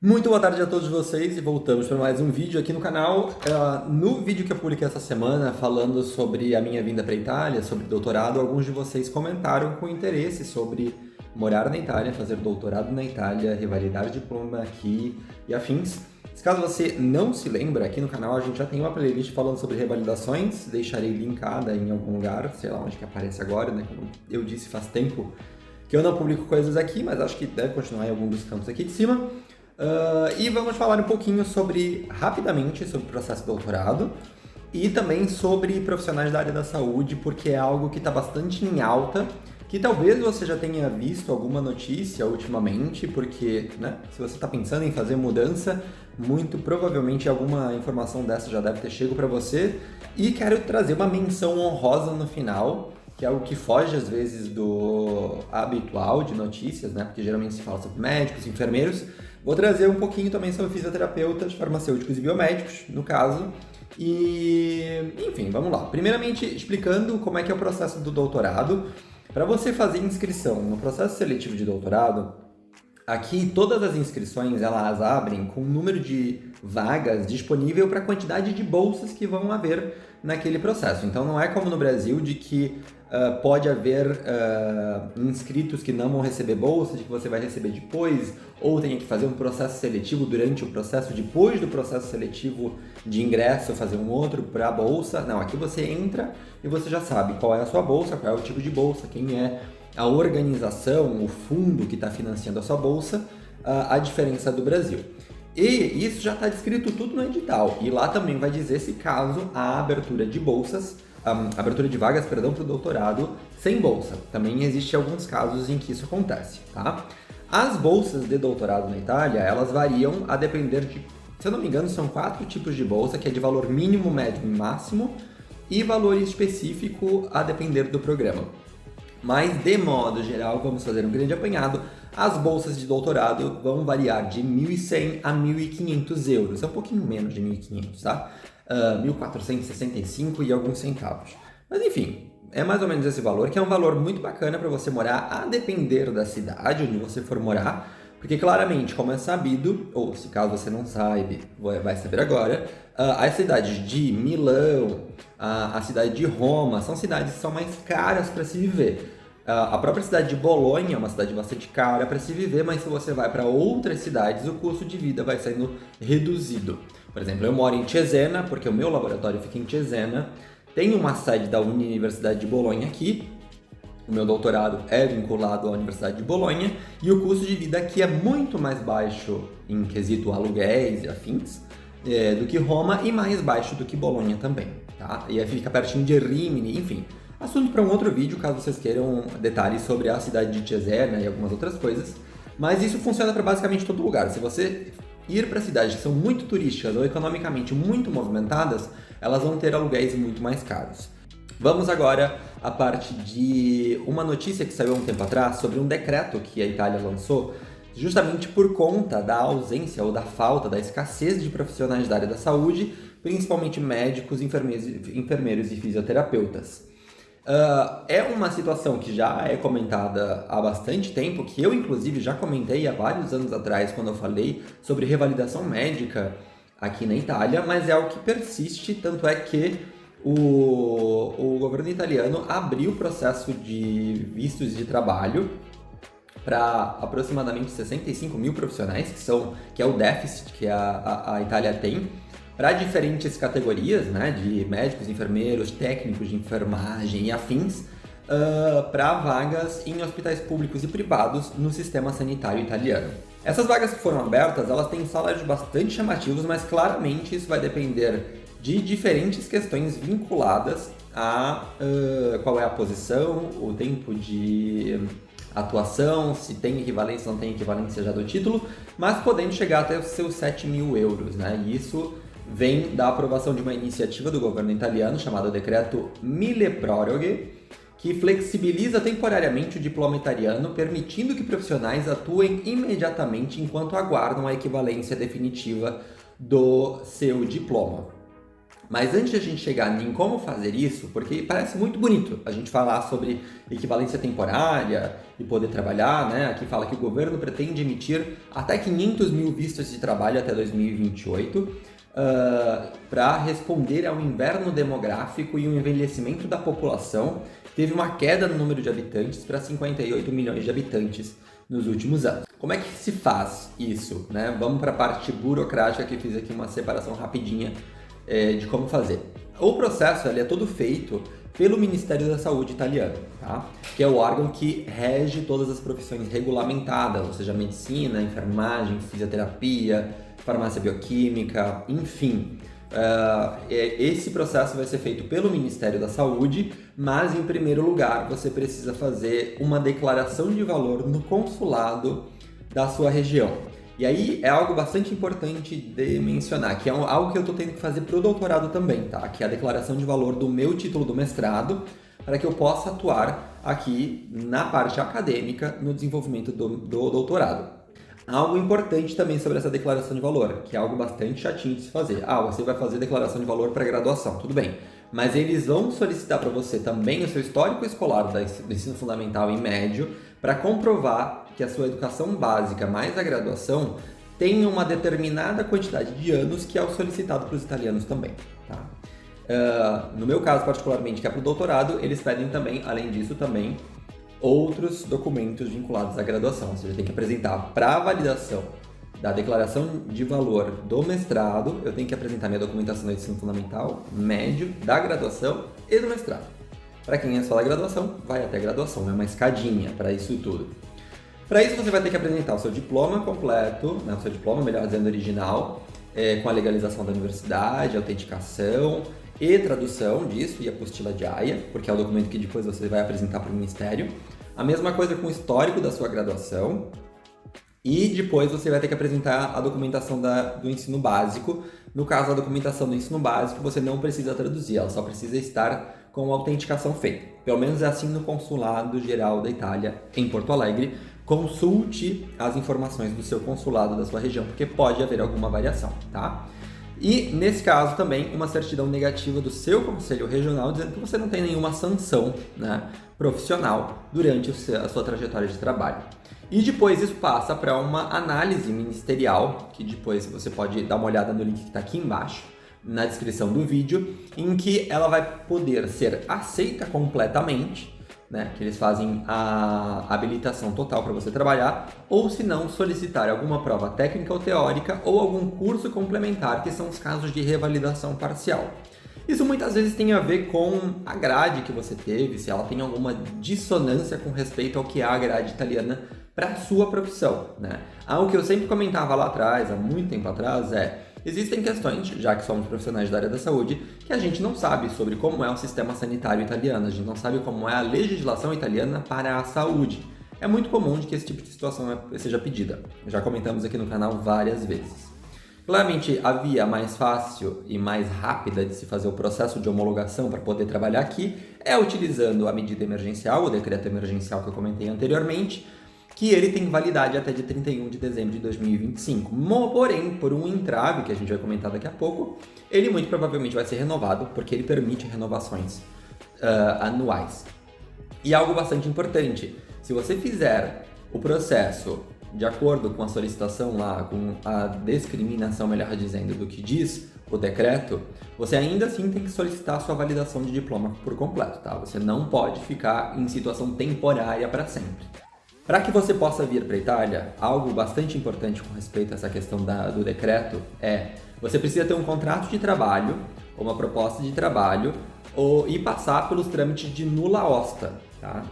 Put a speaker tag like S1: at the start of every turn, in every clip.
S1: Muito boa tarde a todos vocês e voltamos para mais um vídeo aqui no canal. No vídeo que eu publiquei essa semana, falando sobre a minha vinda para a Itália, sobre doutorado, alguns de vocês comentaram com interesse sobre morar na Itália, fazer doutorado na Itália, revalidar diploma aqui e afins. Caso você não se lembra, aqui no canal a gente já tem uma playlist falando sobre revalidações, deixarei linkada em algum lugar, sei lá onde que aparece agora, né? Como eu disse, faz tempo que eu não publico coisas aqui, mas acho que deve continuar em algum dos campos aqui de cima. E vamos falar um pouquinho rapidamente, sobre o processo de doutorado e também sobre profissionais da área da saúde, porque é algo que está bastante em alta, que talvez você já tenha visto alguma notícia ultimamente, porque, né, se você está pensando em fazer mudança, muito provavelmente alguma informação dessa já deve ter chegado para você. E quero trazer uma menção honrosa no final, que é algo que foge às vezes do habitual de notícias, né? Porque geralmente se fala sobre médicos, enfermeiros. Vou trazer um pouquinho também sobre fisioterapeutas, farmacêuticos e biomédicos, no caso. E, enfim, vamos lá. Primeiramente, explicando como é que é o processo do doutorado. Para você fazer inscrição no processo seletivo de doutorado, aqui todas as inscrições elas abrem com o número de vagas disponível para a quantidade de bolsas que vão haver naquele processo. Então não é como no Brasil de que pode haver inscritos que não vão receber bolsa, de que você vai receber depois, ou tenha que fazer um processo seletivo durante o processo, depois do processo seletivo de ingresso, fazer um outro para a bolsa. Não, aqui você entra e você já sabe qual é a sua bolsa, qual é o tipo de bolsa, quem é a organização, o fundo que está financiando a sua bolsa, a diferença do Brasil. E isso já está descrito tudo no edital. E lá também vai dizer se caso há abertura de bolsas, abertura de vagas, perdão, para o doutorado sem bolsa. Também existe alguns casos em que isso acontece, tá? As bolsas de doutorado na Itália, elas variam a depender de, se eu não me engano, são 4 tipos de bolsa, que é de valor mínimo, médio e máximo, e valor específico a depender do programa. Mas, de modo geral, vamos fazer um grande apanhado, as bolsas de doutorado vão variar de 1.100 a 1.500 euros. É um pouquinho menos de 1.500, tá? 1.465 e alguns centavos. Mas, enfim, é mais ou menos esse valor, que é um valor muito bacana para você morar, a depender da cidade onde você for morar. Porque, claramente, como é sabido, ou se caso você não saiba, vai saber agora, as cidades de Milão, a cidade de Roma, são cidades que são mais caras para se viver. A própria cidade de Bolonha é uma cidade bastante cara para se viver, mas se você vai para outras cidades, o custo de vida vai sendo reduzido. Por exemplo, eu moro em Cesena, porque o meu laboratório fica em Cesena, tem uma sede da Universidade de Bolonha aqui, o meu doutorado é vinculado à Universidade de Bolonha, e o custo de vida aqui é muito mais baixo em quesito aluguéis e afins do que Roma, e mais baixo do que Bolonha também, tá? E aí fica pertinho de Rimini, enfim. Assunto para um outro vídeo, caso vocês queiram detalhes sobre a cidade de Cesena e algumas outras coisas. Mas isso funciona para basicamente todo lugar. Se você ir para cidades que são muito turísticas ou economicamente muito movimentadas, elas vão ter aluguéis muito mais caros. Vamos agora à parte de uma notícia que saiu há um tempo atrás sobre um decreto que a Itália lançou justamente por conta da ausência ou da falta, da escassez de profissionais da área da saúde, principalmente médicos, enfermeiros e fisioterapeutas. É uma situação que já é comentada há bastante tempo, que eu inclusive já comentei há vários anos atrás, quando eu falei sobre revalidação médica aqui na Itália, mas é algo que persiste, tanto é que o governo italiano abriu o processo de vistos de trabalho para aproximadamente 65 mil profissionais, que é o déficit que a Itália tem, para diferentes categorias, né, de médicos, enfermeiros, técnicos de enfermagem e afins, para vagas em hospitais públicos e privados no sistema sanitário italiano. Essas vagas que foram abertas, elas têm salários bastante chamativos, mas claramente isso vai depender de diferentes questões vinculadas a qual é a posição, o tempo de atuação, se tem equivalência ou não tem equivalência já do título, mas podendo chegar até os seus 7 mil euros, né? E isso vem da aprovação de uma iniciativa do governo italiano chamada Decreto Mille Proroghe, que flexibiliza temporariamente o diploma italiano, permitindo que profissionais atuem imediatamente enquanto aguardam a equivalência definitiva do seu diploma. Mas antes de a gente chegar em como fazer isso, porque parece muito bonito a gente falar sobre equivalência temporária e poder trabalhar, né? Aqui fala que o governo pretende emitir até 500 mil vistos de trabalho até 2028 para responder ao inverno demográfico e o envelhecimento da população. Teve uma queda no número de habitantes para 58 milhões de habitantes nos últimos anos. Como é que se faz isso, né? Vamos para a parte burocrática, que fiz aqui uma separação rapidinha de como fazer. O processo ele é todo feito pelo Ministério da Saúde italiano, tá? Que é o órgão que rege todas as profissões regulamentadas, ou seja, medicina, enfermagem, fisioterapia, farmácia bioquímica, enfim. Esse processo vai ser feito pelo Ministério da Saúde, mas em primeiro lugar você precisa fazer uma declaração de valor no consulado da sua região. E aí é algo bastante importante de mencionar, que é algo que eu estou tendo que fazer para o doutorado também, tá? Que é a declaração de valor do meu título do mestrado, para que eu possa atuar aqui na parte acadêmica no desenvolvimento do doutorado. Algo importante também sobre essa declaração de valor, que é algo bastante chatinho de se fazer. Você vai fazer declaração de valor para graduação, tudo bem. Mas eles vão solicitar para você também o seu histórico escolar do ensino fundamental e médio para comprovar que a sua educação básica mais a graduação tem uma determinada quantidade de anos que é o solicitado para os italianos também, tá? No meu caso particularmente, que é para o doutorado, eles pedem também, além disso também, outros documentos vinculados à graduação. Ou seja, tem que apresentar para a validação da declaração de valor do mestrado, eu tenho que apresentar minha documentação do ensino fundamental, médio, da graduação e do mestrado. Para quem é só da graduação, vai até a graduação, é uma escadinha para isso tudo. Para isso você vai ter que apresentar o seu diploma completo, né, o seu diploma, melhor dizendo, original, com a legalização da universidade, autenticação e tradução disso e apostila de AIA, porque é o documento que depois você vai apresentar para o Ministério. A mesma coisa com o histórico da sua graduação. E depois você vai ter que apresentar a documentação do ensino básico. No caso, a documentação do ensino básico você não precisa traduzir, ela só precisa estar com a autenticação feita. Pelo menos é assim no Consulado Geral da Itália, em Porto Alegre. Consulte as informações do seu consulado da sua região, porque pode haver alguma variação, tá? E, nesse caso, também uma certidão negativa do seu conselho regional dizendo que você não tem nenhuma sanção, né, profissional durante a sua trajetória de trabalho. E depois isso passa para uma análise ministerial, que depois você pode dar uma olhada no link que está aqui embaixo, na descrição do vídeo, em que ela vai poder ser aceita completamente, né, que eles fazem a habilitação total para você trabalhar, ou se não, solicitar alguma prova técnica ou teórica ou algum curso complementar, que são os casos de revalidação parcial. Isso muitas vezes tem a ver com a grade que você teve, se ela tem alguma dissonância com respeito ao que é a grade italiana para a sua profissão, né? Algo que eu sempre comentava lá atrás, há muito tempo atrás, existem questões, já que somos profissionais da área da saúde, que a gente não sabe sobre como é o sistema sanitário italiano, a gente não sabe como é a legislação italiana para a saúde. É muito comum de que esse tipo de situação seja pedida. Já comentamos aqui no canal várias vezes. Claramente, a via mais fácil e mais rápida de se fazer o processo de homologação para poder trabalhar aqui é utilizando a medida emergencial, o decreto emergencial que eu comentei anteriormente, que ele tem validade até de 31 de dezembro de 2025. Porém, por um entrave, que a gente vai comentar daqui a pouco, ele muito provavelmente vai ser renovado, porque ele permite renovações anuais. E algo bastante importante, se você fizer o processo de acordo com a solicitação lá, com a discriminação, melhor dizendo, do que diz o decreto, você ainda assim tem que solicitar a sua validação de diploma por completo, tá? Você não pode ficar em situação temporária para sempre. Para que você possa vir para a Itália, algo bastante importante com respeito a essa questão do decreto você precisa ter um contrato de trabalho, ou uma proposta de trabalho, e passar pelos trâmites de nulla osta, tá?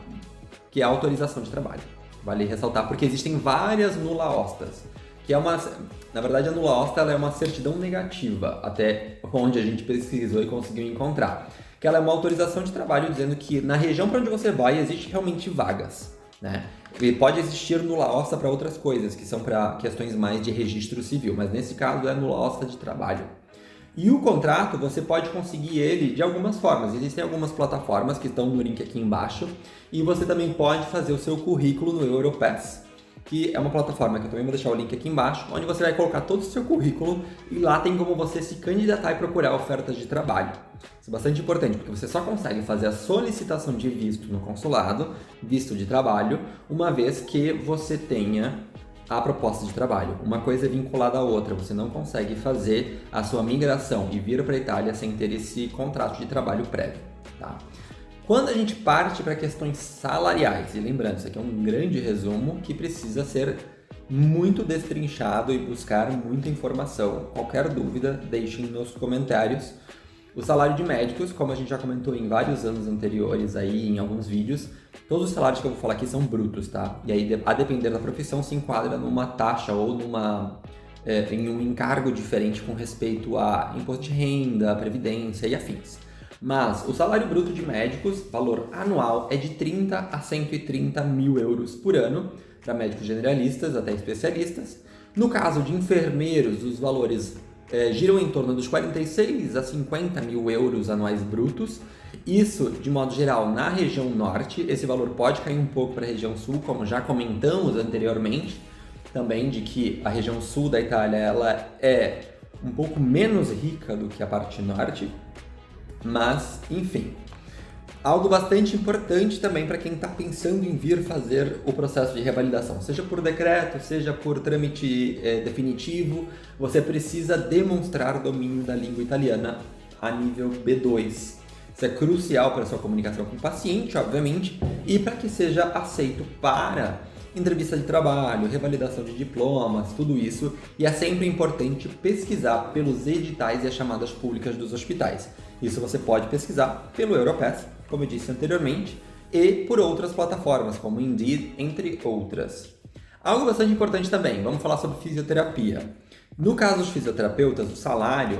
S1: Que é a autorização de trabalho. Vale ressaltar, porque existem várias nulla ostas, que na verdade a nulla osta ela é uma certidão negativa, até onde a gente pesquisou e conseguiu encontrar, que ela é uma autorização de trabalho dizendo que na região para onde você vai existe realmente vagas, né? E pode existir nulla osta para outras coisas, que são para questões mais de registro civil, mas nesse caso é nulla osta de trabalho. E o contrato, você pode conseguir ele de algumas formas. Existem algumas plataformas que estão no link aqui embaixo, e você também pode fazer o seu currículo no Europass, que é uma plataforma que eu também vou deixar o link aqui embaixo, onde você vai colocar todo o seu currículo e lá tem como você se candidatar e procurar ofertas de trabalho. Isso é bastante importante, porque você só consegue fazer a solicitação de visto no consulado, visto de trabalho, uma vez que você tenha a proposta de trabalho. Uma coisa é vinculada à outra, você não consegue fazer a sua migração e vir para a Itália sem ter esse contrato de trabalho prévio, tá? Quando a gente parte para questões salariais, e lembrando, isso aqui é um grande resumo que precisa ser muito destrinchado e buscar muita informação. Qualquer dúvida, deixem nos comentários. O salário de médicos, como a gente já comentou em vários anos anteriores aí, em alguns vídeos, todos os salários que eu vou falar aqui são brutos, tá? E aí, a depender da profissão, se enquadra numa taxa ou em um encargo diferente com respeito a imposto de renda, previdência e afins. Mas o salário bruto de médicos, valor anual, é de 30 a 130 mil euros por ano, para médicos generalistas até especialistas. No caso de enfermeiros, os valores giram em torno dos 46 a 50 mil euros anuais brutos. Isso, de modo geral, na região norte. Esse valor pode cair um pouco para a região sul, como já comentamos anteriormente, também de que a região sul da Itália ela é um pouco menos rica do que a parte norte. Mas, enfim, algo bastante importante também para quem está pensando em vir fazer o processo de revalidação, seja por decreto, seja por trâmite definitivo, você precisa demonstrar domínio da língua italiana a nível B2. Isso é crucial para a sua comunicação com o paciente, obviamente, e para que seja aceito para entrevista de trabalho, revalidação de diplomas, tudo isso. E é sempre importante pesquisar pelos editais e as chamadas públicas dos hospitais. Isso você pode pesquisar pelo Europass, como eu disse anteriormente, e por outras plataformas, como Indeed, entre outras. Algo bastante importante também, vamos falar sobre fisioterapia. No caso dos fisioterapeutas, o salário,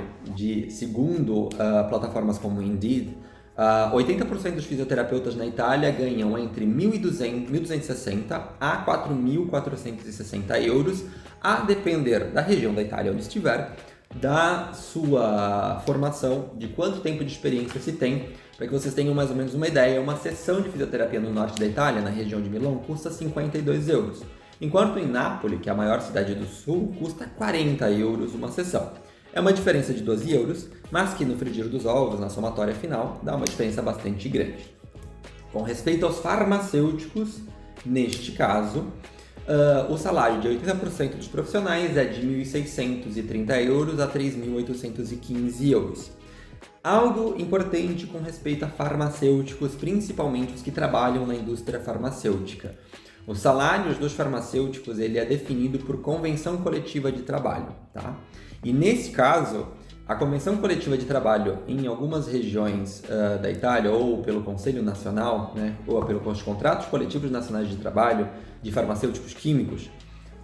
S1: segundo plataformas como Indeed, 80% dos fisioterapeutas na Itália ganham entre 1.260 a 4.460 euros, a depender da região da Itália onde estiver, da sua formação, de quanto tempo de experiência se tem, para que vocês tenham mais ou menos uma ideia. Uma sessão de fisioterapia no norte da Itália, na região de Milão, custa 52 euros, enquanto em Nápoles, que é a maior cidade do sul, custa 40 euros uma sessão. É uma diferença de 12 euros, mas que no frigir dos ovos, na somatória final, dá uma diferença bastante grande. Com respeito aos farmacêuticos, neste caso, o salário de 80% dos profissionais é de 1.630 euros a 3.815 euros. Algo importante com respeito a farmacêuticos, principalmente os que trabalham na indústria farmacêutica. Os salários dos farmacêuticos ele é definido por convenção coletiva de trabalho, tá? E nesse caso, a convenção coletiva de trabalho em algumas regiões da Itália, ou pelo Conselho Nacional, né, ou pelos contratos coletivos nacionais de trabalho de farmacêuticos químicos,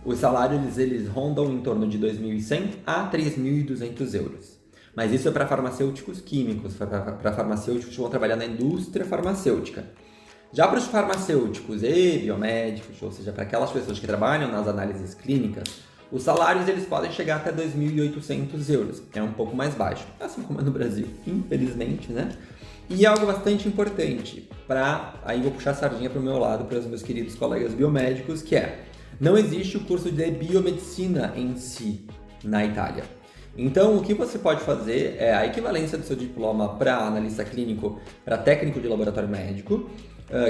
S1: os salários eles rondam em torno de 2.100 a 3.200 euros. Mas isso é para farmacêuticos químicos, para farmacêuticos que vão trabalhar na indústria farmacêutica. Já para os farmacêuticos e biomédicos, ou seja, para aquelas pessoas que trabalham nas análises clínicas, os salários eles podem chegar até 2.800 euros, é um pouco mais baixo, assim como é no Brasil, infelizmente, né? E algo bastante importante, aí vou puxar a sardinha para o meu lado, para os meus queridos colegas biomédicos, que não existe o curso de biomedicina em si na Itália. Então, o que você pode fazer é a equivalência do seu diploma para analista clínico, para técnico de laboratório médico,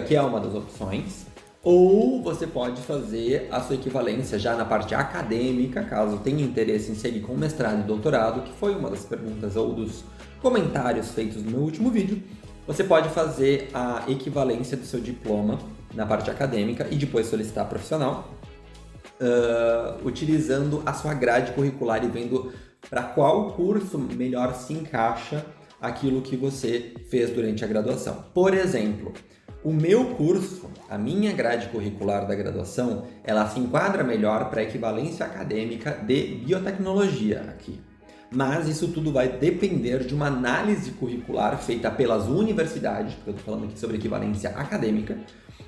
S1: que é uma das opções, ou você pode fazer a sua equivalência já na parte acadêmica, caso tenha interesse em seguir com mestrado e doutorado, que foi uma das perguntas ou dos comentários feitos no meu último vídeo. Você pode fazer a equivalência do seu diploma na parte acadêmica e depois solicitar profissional, utilizando a sua grade curricular e vendo para qual curso melhor se encaixa aquilo que você fez durante a graduação. Por exemplo, o meu curso, a minha grade curricular da graduação, ela se enquadra melhor para a equivalência acadêmica de biotecnologia aqui. Mas isso tudo vai depender de uma análise curricular feita pelas universidades, porque eu estou falando aqui sobre equivalência acadêmica.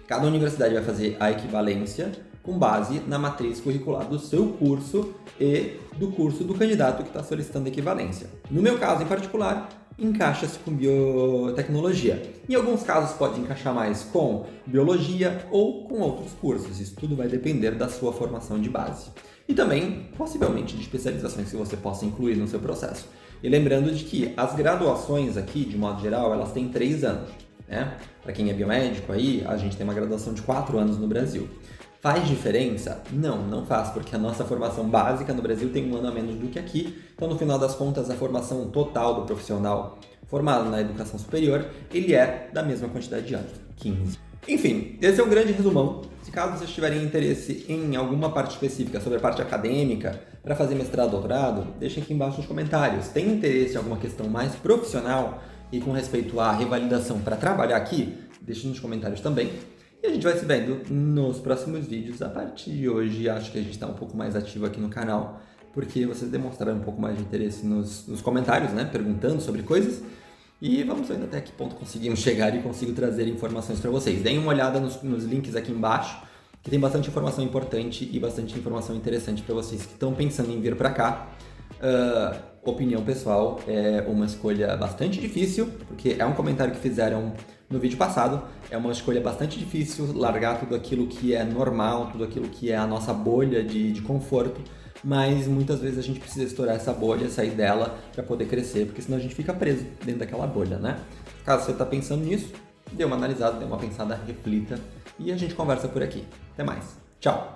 S1: Cada universidade vai fazer a equivalência com base na matriz curricular do seu curso e do curso do candidato que está solicitando equivalência. No meu caso em particular, encaixa-se com biotecnologia. Em alguns casos pode encaixar mais com biologia ou com outros cursos. Isso tudo vai depender da sua formação de base. E também, possivelmente, de especializações que você possa incluir no seu processo. E lembrando de que as graduações aqui, de modo geral, elas têm 3 anos. Né? Para quem é biomédico aí, a gente tem uma graduação de 4 anos no Brasil. Faz diferença? Não, não faz, porque a nossa formação básica no Brasil tem 1 ano a menos do que aqui. Então, no final das contas, a formação total do profissional formado na educação superior, ele é da mesma quantidade de anos, 15. Enfim, esse é um grande resumão. Se caso vocês tiverem interesse em alguma parte específica sobre a parte acadêmica, para fazer mestrado, doutorado, deixem aqui embaixo nos comentários. Tem interesse em alguma questão mais profissional e com respeito à revalidação para trabalhar aqui? Deixem nos comentários também. E a gente vai se vendo nos próximos vídeos. A partir de hoje, acho que a gente está um pouco mais ativo aqui no canal, porque vocês demonstraram um pouco mais de interesse nos comentários, né? Perguntando sobre coisas. E vamos ver até que ponto conseguimos chegar e consigo trazer informações para vocês. Deem uma olhada nos links aqui embaixo, que tem bastante informação importante e bastante informação interessante para vocês que estão pensando em vir para cá. Opinião pessoal, é uma escolha bastante difícil, porque é um comentário que fizeram no vídeo passado. É uma escolha bastante difícil largar tudo aquilo que é normal, tudo aquilo que é a nossa bolha de conforto, mas muitas vezes a gente precisa estourar essa bolha, sair dela para poder crescer, porque senão a gente fica preso dentro daquela bolha, né? Caso você está pensando nisso, dê uma analisada, dê uma pensada, reflita e a gente conversa por aqui. Até mais. Tchau!